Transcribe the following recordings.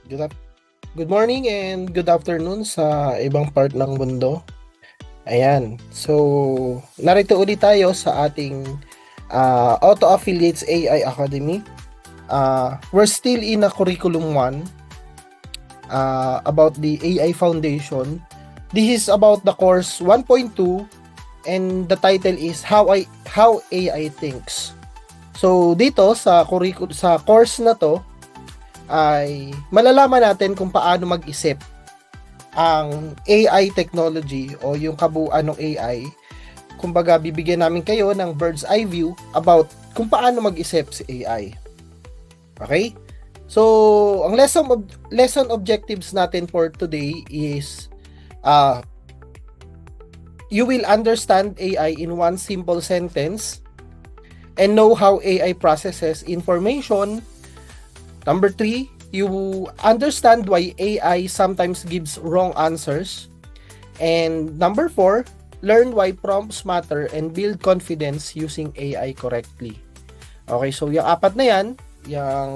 Good, good morning and good afternoon sa ibang part ng mundo. Ayan. So, narito ulit tayo sa ating Auto Affiliates AI Academy. We're still in a curriculum 1 about the AI Foundation. This is about the course 1.2 and the title is How AI Thinks. So, dito sa course na to, ay malalaman natin kung paano mag-isip ang AI technology o yung kabuuan ng AI. Kumbaga, bibigyan namin kayo ng bird's eye view about kung paano mag-isip si AI. Okay? So, ang lesson objectives natin for today is you will understand AI in one simple sentence and know how AI processes information. Number 3, you understand why AI sometimes gives wrong answers. And number 4, learn why prompts matter and build confidence using AI correctly. Okay, so yung apat na yan, yung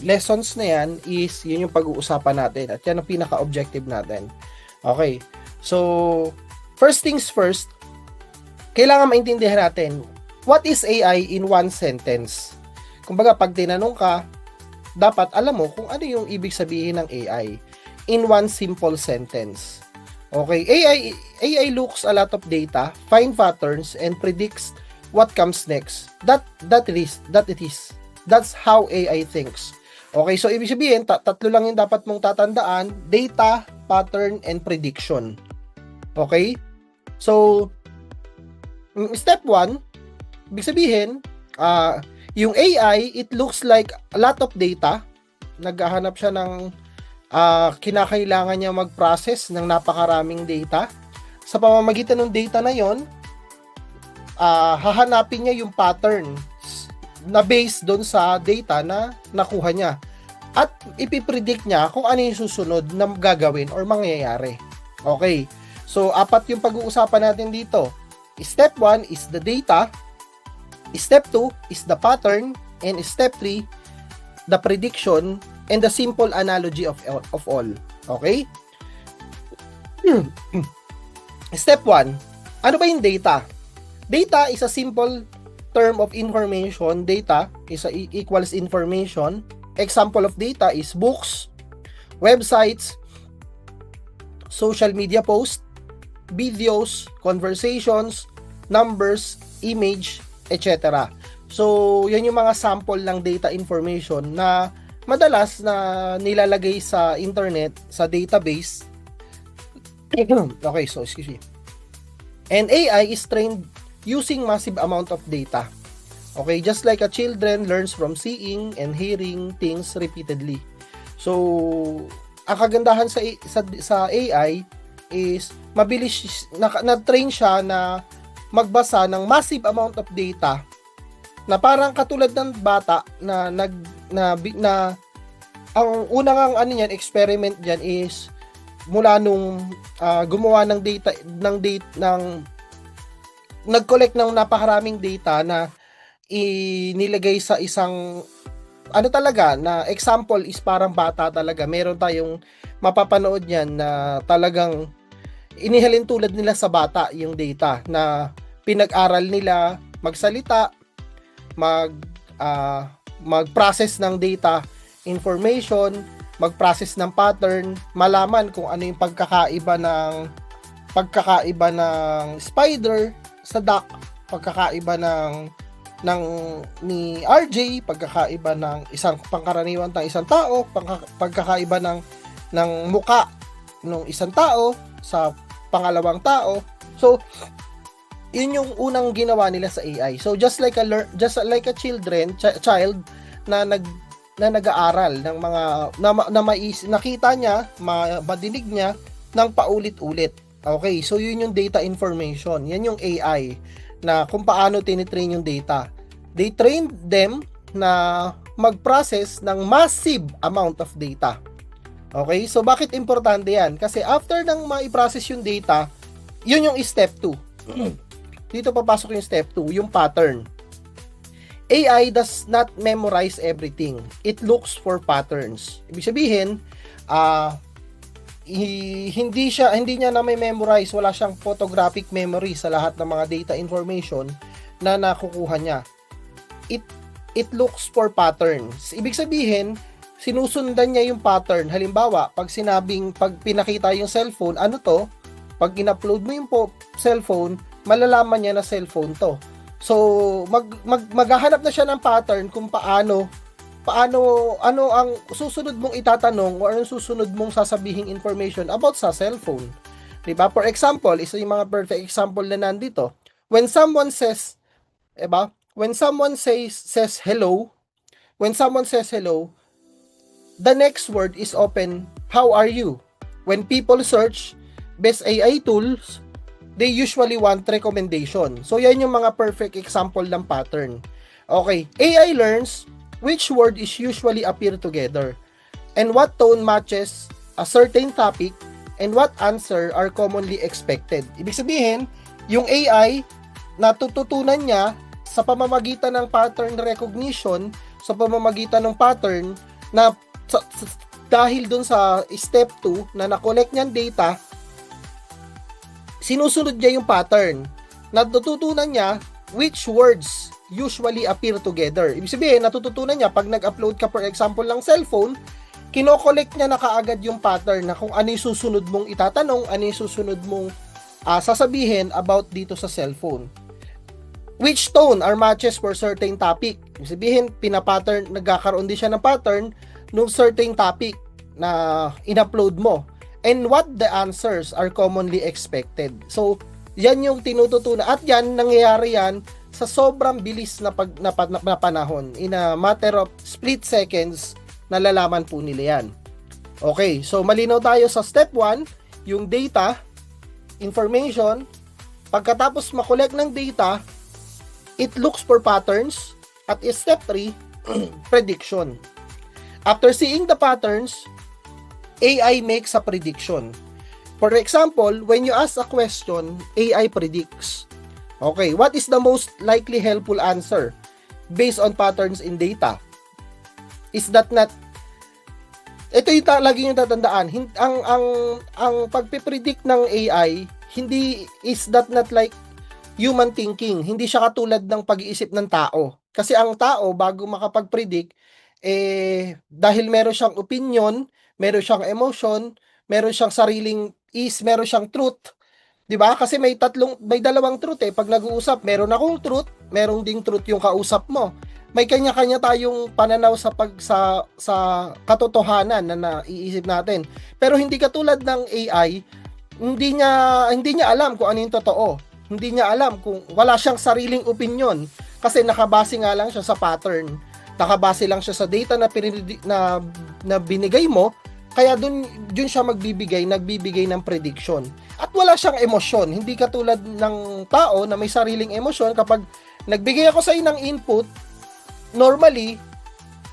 lessons na yan is yun yung pag-uusapan natin at yan ang pinaka-objective natin. Okay, so first things first, kailangan maintindihan natin what is AI in one sentence. Kumbaga, pag tinanong ka, dapat alam mo kung ano yung ibig sabihin ng AI in one simple sentence. Okay, AI looks a lot of data, find patterns, and predicts what comes next. That's how AI thinks. Okay, so ibig sabihin, tatlo lang yung dapat mong tatandaan: data, pattern, and prediction. Okay? So, step 1, ibig sabihin, yung AI, it looks like a lot of data. Naghahanap siya ng kinakailangan niya mag-process ng napakaraming data. Sa pamamagitan ng data na yon, hahanapin niya yung pattern na based doon sa data na nakuha niya. At ipipredict niya kung ano yung susunod na gagawin or mangyayari. Okay. So, 4 yung pag-uusapan natin dito. Step 1 is the data. Step 2 is the pattern, and step 3, the prediction, and the simple analogy of all. Okay? Step 1, ano ba yung data? Data is a simple term of information. Data is equals information. Example of data is books, websites, social media posts, videos, conversations, numbers, image, etc. So, yan yung mga sample ng data information na madalas na nilalagay sa internet, sa database. Okay, so excuse me. And AI is trained using massive amount of data. Okay, just like a children learns from seeing and hearing things repeatedly. So, ang kagandahan sa AI is mabilis na-train siya na magbasa ng massive amount of data na parang katulad ng bata na ang unang experiment diyan is mula nung gumawa ng nag-collect ng napakaraming data na inilagay sa isang talaga na example is parang bata talaga. Meron tayong mapapanood niyan na talagang inihalin tulad nila sa bata yung data na pinag-aral nila magsalita, mag-process ng data information, mag-process ng pattern, malaman kung ano yung pagkakaiba ng spider sa duck, pagkakaiba ni RJ, pagkakaiba ng isang pangkaraniwan ng isang tao, pagkakaiba ng muka ng isang tao sa pangalawang tao. So, yun yung unang ginawa nila sa AI. So just like a child na nag-aaral ng mga nakita niya, madinig niya ng paulit-ulit. Okay, so yun yung data information. Yan yung AI na kung paano tinitrain yung data. They trained them na mag-process ng massive amount of data. Okay, so bakit importante yan? Kasi after nang ma-process yung data, yun yung step 2. Dito papasok yung step 2, yung pattern. AI does not memorize everything. It looks for patterns. Ibig sabihin, Hindi niya na may memorize, wala siyang photographic memory sa lahat ng mga data information na nakukuha niya. It looks for patterns. Ibig sabihin, sinusundan niya yung pattern. Halimbawa, pag pinakita yung cellphone, ano to? Pag in-upload mo yung cellphone, malalaman niya na cellphone to. So, maghahanap na siya ng pattern kung ano ang susunod mong itatanong o anong susunod mong sasabihing information about sa cellphone. Diba? For example, isa yung mga perfect example na nandito. When someone says, diba? When someone says hello, the next word is open, how are you? When people search best AI tools, they usually want recommendation. So, yan yung mga perfect example ng pattern. Okay, AI learns which word is usually appear together, and what tone matches a certain topic, and what answer are commonly expected. Ibig sabihin, yung AI, natututunan niya sa pamamagitan ng pattern recognition, sa pamamagitan ng pattern na dahil dun sa step 2 na na-collect niyang data, sinusunod niya yung pattern. Natututunan niya which words usually appear together. Ibig sabihin, natututunan niya pag nag-upload ka for example ng cellphone, kino-collect niya na kaagad yung pattern na kung ano yung susunod mong itatanong, ano yung susunod mong sasabihin about dito sa cellphone. Which tone are matches for certain topic. Ibig sabihin, nagkakaroon din siya ng pattern nung certain topic na in-upload mo. And what the answers are commonly expected. So, yan yung tinututunan. At yan, nangyayari yan sa sobrang bilis na panahon. In a matter of split seconds, nalalaman po nila yan. Okay, so malinaw tayo sa step 1, yung data, information. Pagkatapos makolek ng data, it looks for patterns. At step 3, prediction. After seeing the patterns, AI makes a prediction. For example, when you ask a question, AI predicts. Okay, what is the most likely helpful answer based on patterns in data? Is that not, ito yung lagi yung tatandaan, ang pagpipredict ng AI, is that not like human thinking? Hindi siya katulad ng pag-iisip ng tao. Kasi ang tao, bago makapag-predict, dahil meron siyang opinion, meron siyang emotion, meron siyang meron siyang truth, 'di ba? Kasi may dalawang truth pag nag-uusap, meron akong truth, merong ding truth yung kausap mo. May kanya-kanya tayong pananaw sa katotohanan na naiisip natin. Pero hindi katulad ng AI, hindi niya alam kung ano yung totoo. Hindi niya alam kung wala siyang sariling opinion kasi nakabase nga lang siya sa pattern. Nakabase lang siya sa data na binigay mo. Kaya dun siya nagbibigay ng prediction. At wala siyang emosyon. Hindi katulad ng tao na may sariling emosyon. Kapag nagbigay ako sa iyo ng input, normally,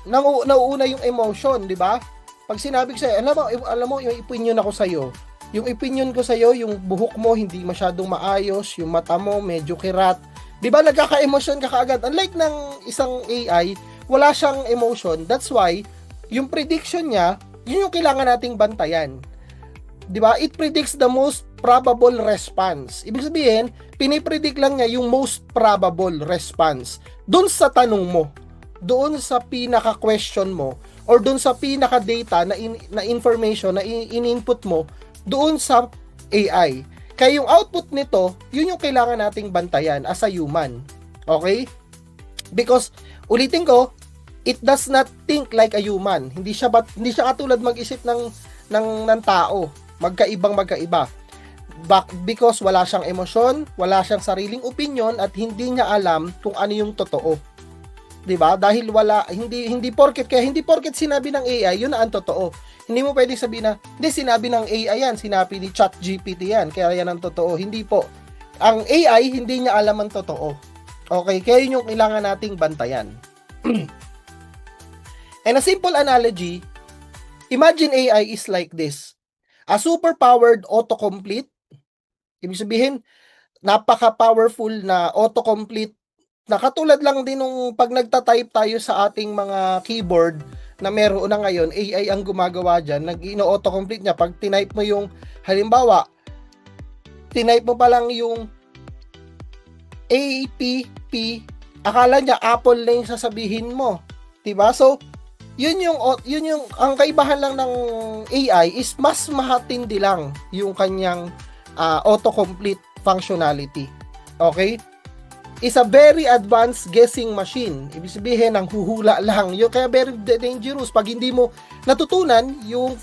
nauuna yung emotion, di ba? Pag sinabi ko sa'yo, alam mo, yung opinion ako sa'yo. Yung opinion ko sa'yo, yung buhok mo hindi masyadong maayos, yung mata mo medyo kirat. Di ba, nagkaka-emotion ka kaagad. Unlike ng isang AI, wala siyang emotion. That's why, yung prediction niya, yun yung kailangan nating bantayan. 'Di ba? It predicts the most probable response. Ibig sabihin, pinipredict lang niya yung most probable response doon sa tanong mo, doon sa pinaka-question mo, or doon sa pinaka-data na information na in-input mo doon sa AI. Kaya yung output nito, yun yung kailangan nating bantayan as a human. Okay? Because, ulitin ko, it does not think like a human. Hindi siya katulad mag-isip ng tao. Magkaiba. Because wala siyang emosyon, wala siyang sariling opinion, at hindi niya alam kung ano yung totoo. 'Di ba? Dahil hindi porket sinabi ng AI, yun na ang totoo. Hindi mo pwedeng sabihin na, hindi, sinabi ng AI yan, sinabi ni ChatGPT yan, kaya yan ang totoo. Hindi po. Ang AI, hindi niya alam ang totoo. Okay? Kaya yun yung kailangan nating bantayan. And a simple analogy, imagine AI is like this. A super-powered autocomplete, ibig sabihin, napaka-powerful na autocomplete Nakatulad lang din nung pag nagta-type tayo sa ating mga keyboard na meron na ngayon, AI ang gumagawa dyan, nag-ino-autocomplete niya. Pag tinype mo yung, halimbawa, tinype mo pa lang yung APP, akala niya Apple na yung sasabihin mo. Diba? So, yun yung ang kaibahan lang ng AI is mas mahatindi lang yung kanyang autocomplete functionality. Okay? Is a very advanced guessing machine. Ibig sabihin, ang huhula lang. Yung kaya very dangerous pag hindi mo natutunan yung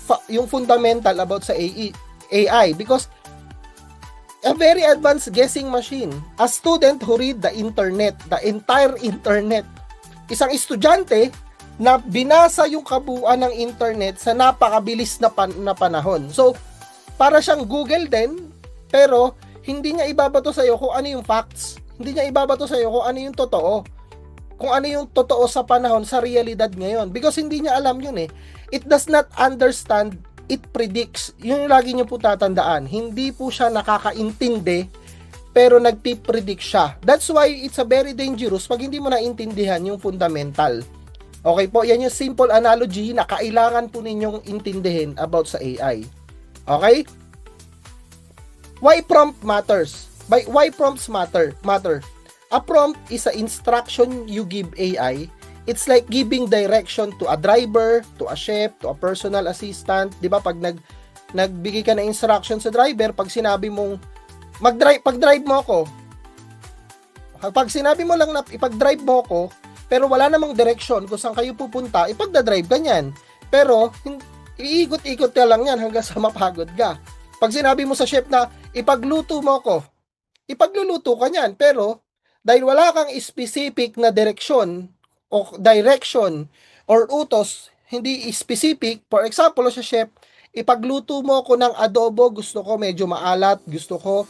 fundamental about sa AI. Because a very advanced guessing machine. A student who read the internet, the entire internet. Isang estudyante na binasa yung kabuuan ng internet sa napakabilis na panahon. So, para siyang Google din, pero hindi niya ibabato sa iyo kung ano yung facts. Hindi niya ibabato sa iyo kung ano yung totoo. Kung ano yung totoo sa panahon, sa realidad ngayon. Because hindi niya alam yun eh. It does not understand, it predicts. Yun yung lagi niyo po tatandaan. Hindi po siya nakakaintindi, pero nagpipredict siya. That's why it's a very dangerous pag hindi mo naintindihan yung fundamental. Okay po, yan yung simple analogy na kailangan po ninyong intindihin about sa AI. Okay? Why prompt matters? Why prompts matter? A prompt is an instruction you give AI. It's like giving direction to a driver, to a chef, to a personal assistant. 'Di ba? Pag nagbigay ka ng instruction sa driver, pag sinabi mong pag-drive mo ako. Pag sinabi mo lang na ipag-drive mo ako, pero wala namang direction kung saan kayo pupunta, ipagda-drive ka niyan. Pero iikot-ikot ka lang yan hanggang sa mapagod ka. Pag sinabi mo sa chef na ipagluto mo ako, ipagluluto ka niyan. Pero dahil wala kang specific na direction or utos, hindi specific, for example sa chef, ipagluto mo ko ng adobo, gusto ko medyo maalat, gusto ko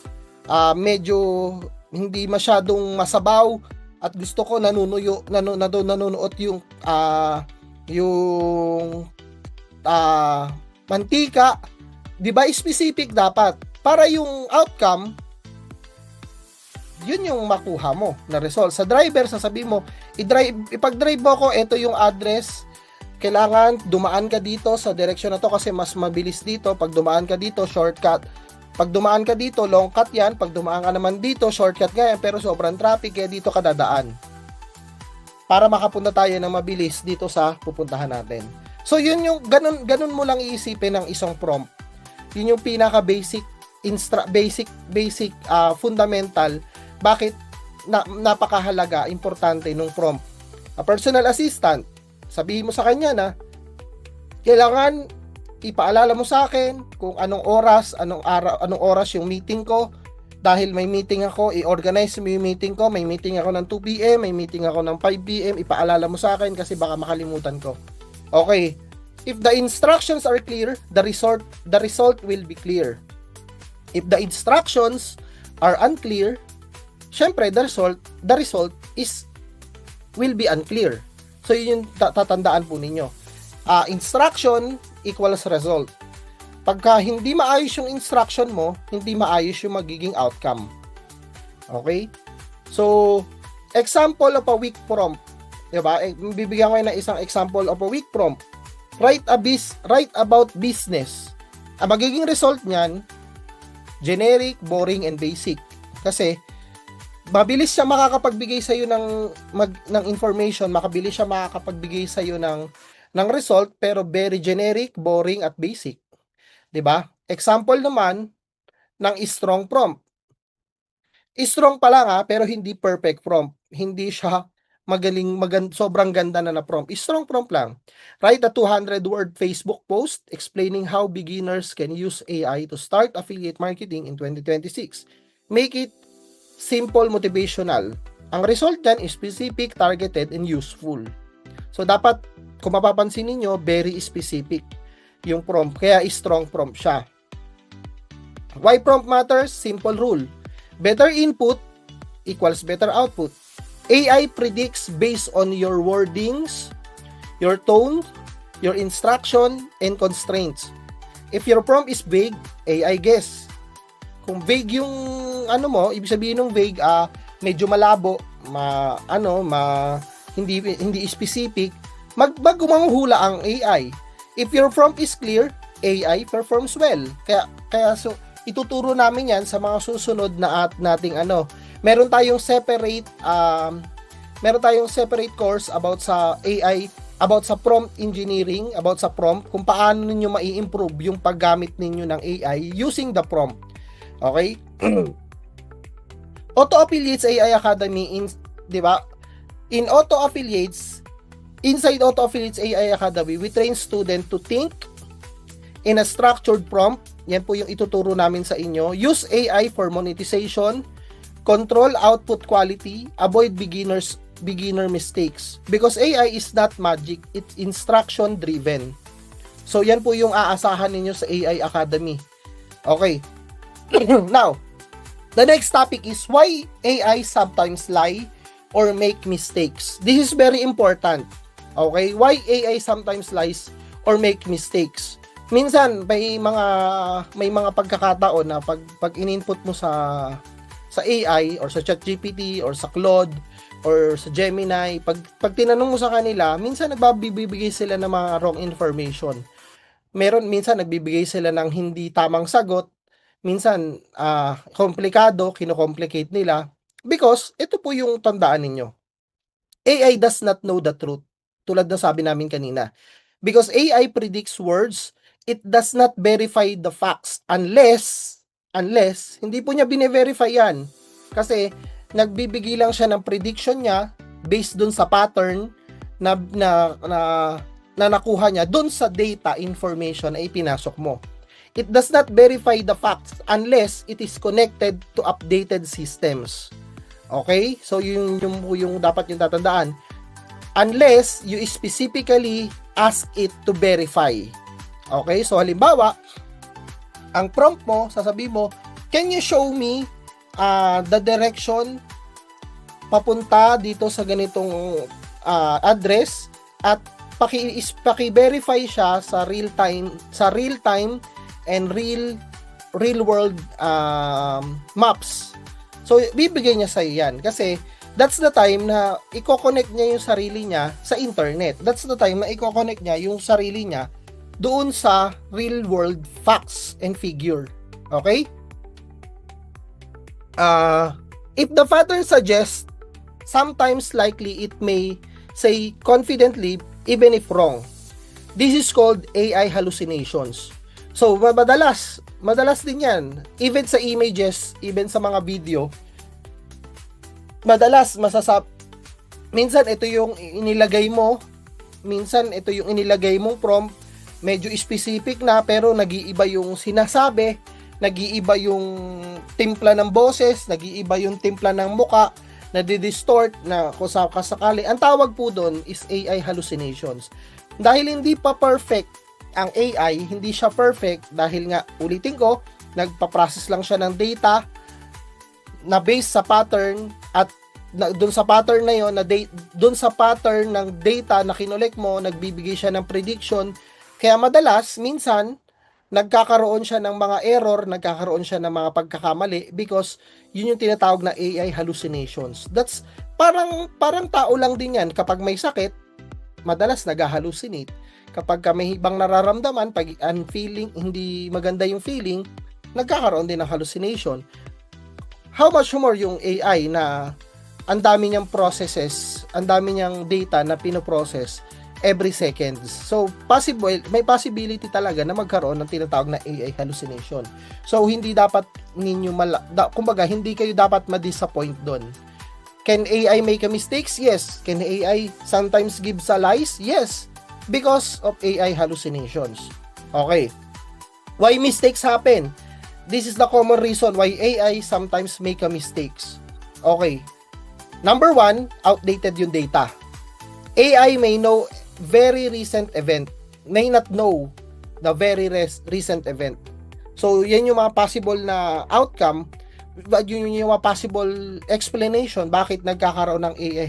medyo hindi masyadong masabaw, at gusto ko nanunuot yung mantika. 'Di ba, specific dapat para yung outcome yun yung makuha mo na result. Sa driver, sasabihin mo, ipag-drive mo ako, ito yung address, kailangan dumaan ka dito sa direction na to kasi mas mabilis dito. Pag dumaan ka dito, shortcut. Pag dumaan ka dito, long cut yan. Pag dumaan ka naman dito, shortcut nga yan, pero sobrang traffic, kaya dito ka dadaan. Para makapunta tayo ng mabilis dito sa pupuntahan natin. So yun yung, ganun mo lang iisipin ng isang prompt. Yun yung pinaka-basic, fundamental. Bakit napakahalaga, importante nung prompt. A personal assistant, sabihin mo sa kanya na kailangan ipaalala mo sa akin kung anong oras yung meeting ko. Dahil may meeting ako, i-organize mo yung meeting ko. May meeting ako ng 2 PM, may meeting ako ng 5 PM, ipaalala mo sa akin kasi baka makalimutan ko. Okay. If the instructions are clear, the result will be clear. If the instructions are unclear, syempre the result will be unclear. So yun yung tatandaan po ninyo. Instruction equals result. Pagka hindi maayos yung instruction mo, hindi maayos yung magiging outcome. Okay? So, example of a weak prompt. Diba? Bibigyan ko ng isang example of a weak prompt. Write about business. Ang magiging result niyan, generic, boring, and basic. Kasi, mabilis siya makakapagbigay sa iyo ng information, mabilis siya makakapagbigay sa iyo ng result, pero very generic, boring, at basic. 'Di ba? Example naman ng strong prompt. Strong pa lang pero hindi perfect prompt. Hindi siya sobrang ganda na prompt. Strong prompt lang. Write a 200-word Facebook post explaining how beginners can use AI to start affiliate marketing in 2026. Make it simple, motivational. Ang result dyan is specific, targeted, and useful. So, dapat, kung mapapansin ninyo, very specific yung prompt. Kaya, strong prompt siya. Why prompt matters? Simple rule. Better input equals better output. AI predicts based on your wordings, your tone, your instruction, and constraints. If your prompt is vague, AI guess. Kung vague yung ibig sabihin ng vague, medyo malabo, hindi specific, magmanghuhula ang AI. If your prompt is clear, AI performs well. Kaya so ituturo namin 'yan sa mga susunod na nating meron tayong separate course about sa AI, about sa prompt engineering, about sa prompt, kung paano ninyo mai-improve yung paggamit ninyo ng AI using the prompt. Okay? Auto Affiliates AI Academy, di ba? Inside Auto Affiliates AI Academy, we train student to think in a structured prompt. Yan po yung ituturo namin sa inyo. Use AI for monetization, control output quality, avoid beginner mistakes. Because AI is not magic, it's instruction driven. So yan po yung aasahan ninyo sa AI Academy. Okay. Now, the next topic is why AI sometimes lie or make mistakes. This is very important. Okay? Why AI sometimes lies or make mistakes. Minsan may mga pagkakataon na pag in-input mo sa AI or sa ChatGPT or sa Claude or sa Gemini, pag tinanong mo sa kanila, minsan nagbibigay sila ng mga wrong information. Minsan nagbibigay sila ng hindi tamang sagot. Minsan komplikado, kino-complicate nila, because ito po yung tandaan ninyo. AI does not know the truth, tulad na sabi namin kanina. Because AI predicts words, it does not verify the facts unless hindi po niya bine-verify yan. Kasi nagbibigay lang siya ng prediction niya based dun sa pattern na nakuha niya dun sa data information na ipinasok mo. It does not verify the facts unless it is connected to updated systems. Okay? So, yung dapat yung tatandaan. Unless you specifically ask it to verify. Okay? So, halimbawa, ang prompt mo, sasabihin mo, can you show me the direction papunta dito sa ganitong address at paki-verify siya sa real time and real world maps. So bibigay niya sa yan kasi that's the time na i-connect niya yung sarili niya sa internet. That's the time na i-connect niya yung sarili niya doon sa real world facts and figure. Okay? If the pattern suggests, sometimes likely it may say confidently even if wrong. This is called AI hallucinations. So, madalas din yan. Even sa images, even sa mga video, madalas minsan ito yung inilagay mo, minsan ito yung inilagay mong prompt, medyo specific na, pero nag-iiba yung sinasabi, nag-iiba yung timpla ng boses, nag-iiba yung timpla ng muka, nadi-distort na kung sakali. Ang tawag po doon is AI hallucinations. Dahil hindi pa perfect ang AI, hindi siya perfect dahil nga, ulitin ko, nagpa-process lang siya ng data na based sa pattern at doon sa pattern na yon, doon sa pattern ng data na kinolek mo, nagbibigay siya ng prediction. Kaya madalas, minsan, nagkakaroon siya ng mga error, nagkakaroon siya ng mga pagkakamali because yun yung tinatawag na AI hallucinations. That's parang tao lang din yan. Kapag may sakit, madalas nag-hallucinate. Kapag may ibang nararamdaman, pag feeling, hindi maganda yung feeling, nagkakaroon din ng hallucination. How much more yung AI na ang dami niyang processes, ang dami niyang data na pinoprocess every seconds. So, may possibility talaga na magkaroon ng tinatawag na AI hallucination. So, hindi dapat ninyo kumbaga, hindi kayo dapat ma-disappoint doon. Can AI make a mistakes? Yes. Can AI sometimes give lies? Yes. Because of AI hallucinations. Okay. Why mistakes happen? This is the common reason why AI sometimes make a mistakes. Okay. Number 1, outdated yung data. AI may know very recent event, may not know the very recent event. So, yan yung mga possible na outcome, yun yung mga possible explanation bakit nagkakaroon ng AI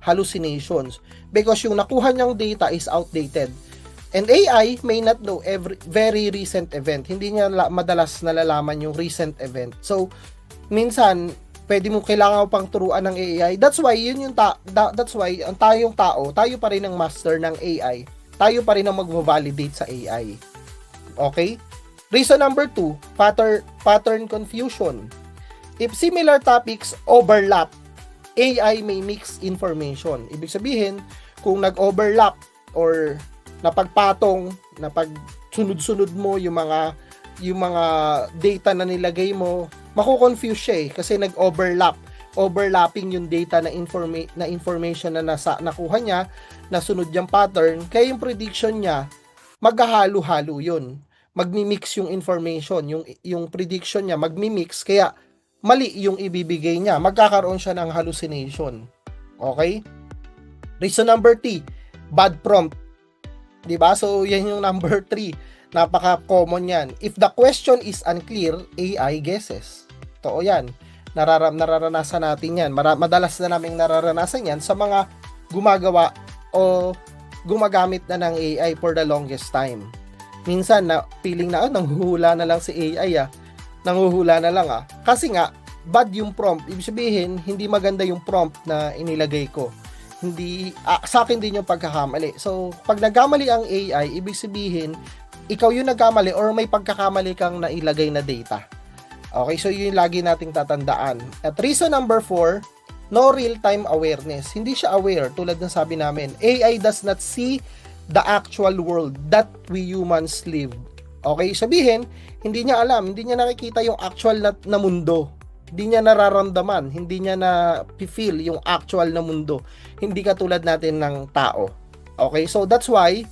hallucinations. Because yung nakuha niyang data is outdated. And AI may not know every very recent event. Hindi niya madalas nalalaman yung recent event. So, minsan, pwede mo kailangan mo pang turuan ng AI. That's why that's why ang tayong tao, tayo pa rin ang master ng AI. Tayo pa rin ang magvo-validate sa AI. Okay? Reason number 2, pattern confusion. If similar topics overlap, AI may mix information. Ibig sabihin, kung nag-overlap or napagpatong, napagsunod-sunod mo yung mga data na nilagay mo, mako-confuse siya kasi overlapping yung data na information na nakuha niya, nasunod yung pattern, kaya yung prediction niya maghahalo-halo yun. Magmi-mix yung information, yung prediction niya magmi-mix, kaya mali yung ibibigay niya, magkakaroon siya ng hallucination. Okay? Reason number 3, bad prompt. 'Di ba? So yan yung number 3. Napaka-common yan. If the question is unclear, AI guesses. Totoo yan. Nararanasan natin yan. Madalas na naming nararanasan yan sa mga gumagawa o gumagamit na ng AI for the longest time. Minsan, feeling na, nanghuhula na lang si AI Nanghuhula na lang Kasi nga, bad yung prompt. Ibig sabihin, hindi maganda yung prompt na inilagay ko. Sa akin din yung pagkakamali. So, pag nagkamali ang AI, ibig sabihin, ikaw yung nagkamali or may pagkakamali kang nailagay na data. Okay, so yun yung lagi nating tatandaan. At reason number 4, no real-time awareness. Hindi siya aware, tulad ng sabi namin. AI does not see the actual world that we humans live. Okay, sabihin, hindi niya alam, hindi niya nakikita yung actual na mundo. Hindi niya nararamdaman, hindi niya na-feel yung actual na mundo. Hindi katulad natin ng tao. Okay, so that's why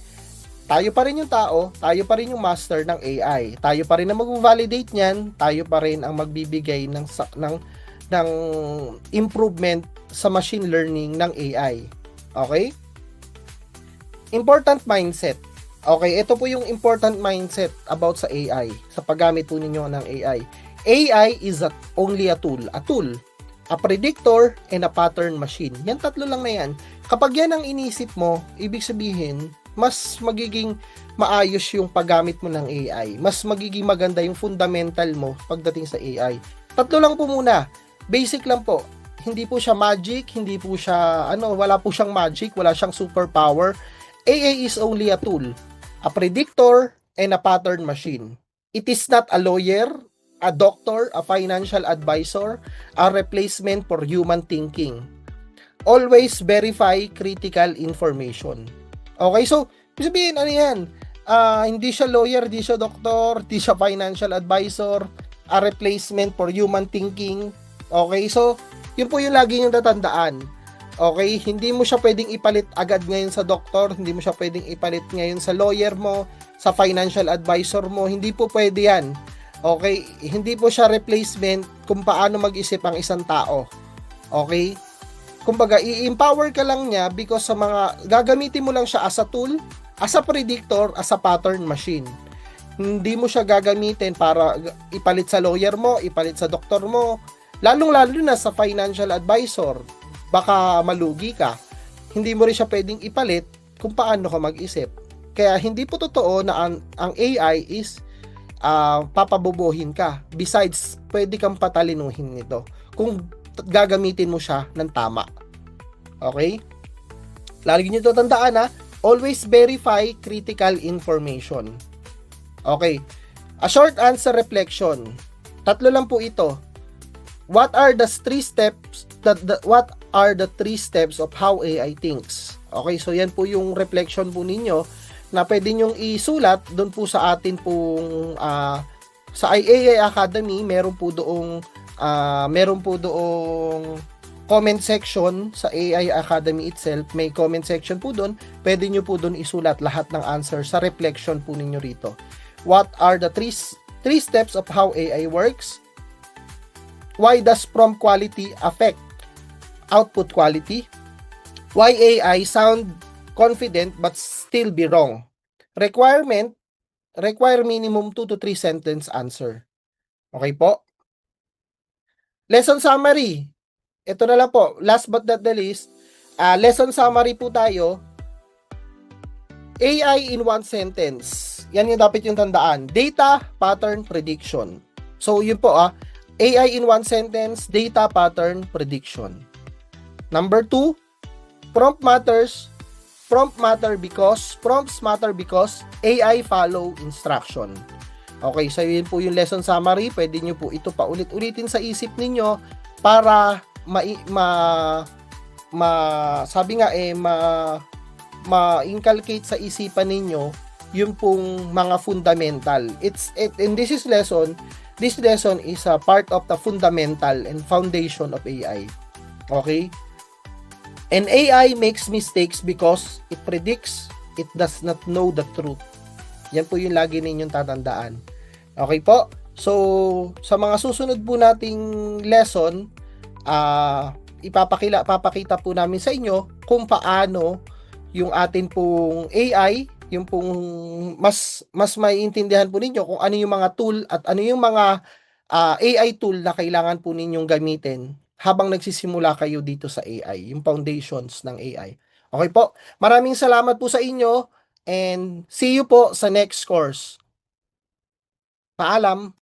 tayo pa rin yung tao, tayo pa rin yung master ng AI. Tayo pa rin ang mag-validate niyan, tayo pa rin ang magbibigay ng improvement sa machine learning ng AI. Okay? Important mindset. Okay, ito po yung important mindset about sa AI, sa paggamit po ninyo ng AI. AI is only a tool, a predictor, and a pattern machine. Yan tatlo lang na yan. Kapag yan ang inisip mo, ibig sabihin, mas magiging maayos yung paggamit mo ng AI. Mas magiging maganda yung fundamental mo pagdating sa AI. Tatlo lang po muna. Basic lang po. Hindi po siya magic, hindi po siya, wala po siyang magic, wala siyang superpower. AI is only a tool, a predictor, and a pattern machine. It is not a lawyer, a doctor, a financial advisor, a replacement for human thinking. Always verify critical information. Okay, so, sabihin, ano yan? Hindi siya lawyer, hindi siya doktor, hindi siya financial advisor, a replacement for human thinking. Okay, so, yun po yung lagi niyong tatandaan. Okay, hindi mo siya pwedeng ipalit agad ngayon sa doktor, hindi mo siya pwedeng ipalit ngayon sa lawyer mo, sa financial advisor mo, hindi po pwede yan. Okay, hindi po siya replacement kung paano mag-isip ang isang tao. Okay? Kumbaga, i-empower ka lang niya because sa mga, gagamitin mo lang siya as a tool, as a predictor, as a pattern machine. Hindi mo siya gagamitin para ipalit sa lawyer mo, ipalit sa doktor mo, lalong-lalo na sa financial advisor. Baka malugi ka. Hindi mo rin siya pwedeng ipalit kung paano ka mag-isip. Kaya hindi po totoo na ang AI is papabobohin ka. Besides, pwede kang patalinuhin nito kung gagamitin mo siya ng tama. Okay? Lagi nyo ito tandaan always verify critical information. Okay. A short answer reflection. Tatlo lang po ito. What are the three steps of how AI thinks? Okay, so yan po yung reflection po ninyo na pwede nyong isulat doon po sa atin pong sa AI Academy. Meron po doong comment section sa AI Academy itself. May comment section po doon. Pwede nyo po doon isulat lahat ng answer sa reflection po ninyo rito. What are the three steps of how AI works? Why does prompt quality affect output quality? Why AI sound confident but still be wrong? Require minimum 2 to 3 sentence answer. Okay po? Lesson summary. Ito na lang po. Last but not the least, lesson summary po tayo. AI in one sentence. Yan yung dapat yung tandaan. Data, pattern, prediction. So, yun po AI in one sentence, data pattern prediction. Number 2, prompt matters. Prompts matter because AI follow instruction. Okay, so yun po yung lesson summary. Pwede nyo po ito paulit-ulitin sa isip ninyo para sabi nga ma-inculcate sa isipan ninyo yung pong mga fundamental. And this lesson is a part of the fundamental and foundation of AI. Okay? And AI makes mistakes because it predicts, it does not know the truth. Yan po yung lagi ninyong tatandaan. Okay po? So, sa mga susunod po nating lesson, papakita po namin sa inyo kung paano yung atin pong AI, yung pong mas maiintindihan po ninyo kung ano yung mga tool at ano yung mga AI tool na kailangan po ninyong gamitin habang nagsisimula kayo dito sa AI, yung foundations ng AI. Okay po? Maraming salamat po sa inyo and see you po sa next course. Paalam!